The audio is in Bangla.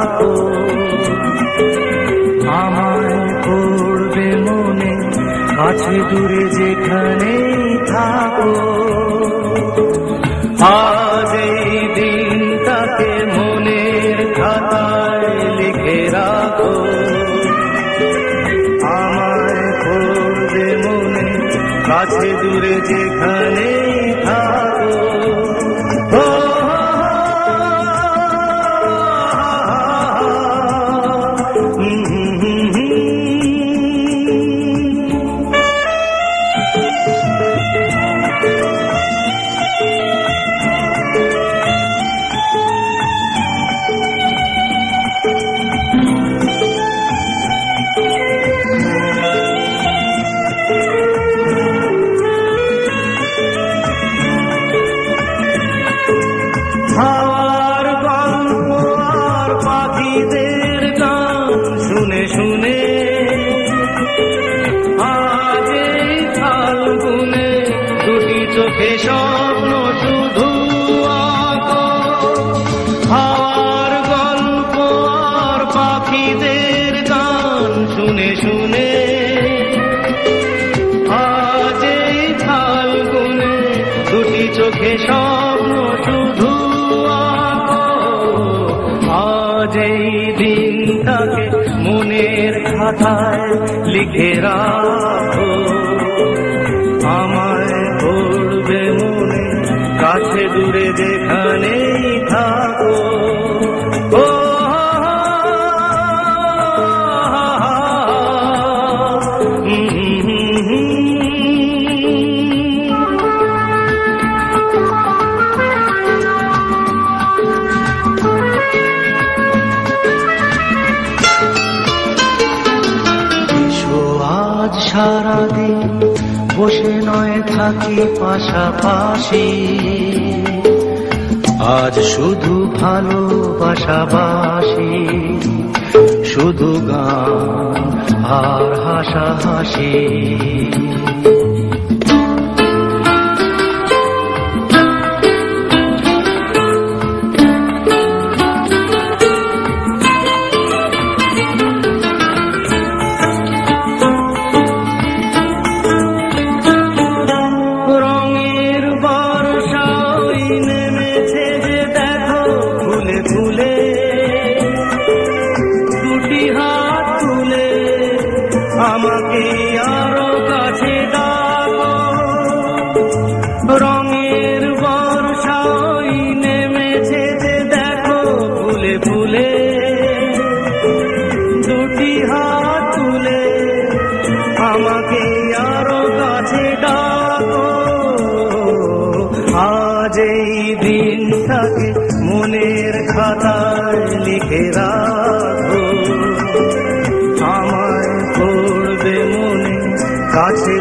রাখো, আমায় করবে মনে, কাছে দূরে যেখানেই থাকো। আজ এই দিনটাকে মনের খাতায় লিখে রাখো, আমায় করবে মনে, কাছে দূরে যেখানেই থাকো। হাওয়ার গল্প আর পাখিদের গান শুনে শুনে আজ এই ফাল্গুনে দুটি চোখে স্বপ্ন শুধু আঁকো। হাওয়ার গল্প আর পাখিদের গান শুনে শুনে আজ এই ফাল্গুনে দুটি চোখে স্বপ্ন শুধু। আজ এই দিনটাকে মনের খাতায় লিখে রাখো, আমায় করবে মনে, কাছে দূরে যেখানেই থাকো। ও সারাদিন বসে নয় থাকি পাশাপাশি, আজ শুধু ভালোবাসাবাসি, শুধু গান আর হাসাহাসি। আমাকে আরো কাছে ডাকো, রঙের বর্ষায় নেমেছে যে দেখো ফুলে ফুলে, দুটি হাত তুলে আমাকে আরো কাছে ডাকো। আজ এই দিনটাকে মনের খাতায় লিখে রাখো, আমায় করবে মনে, কাছে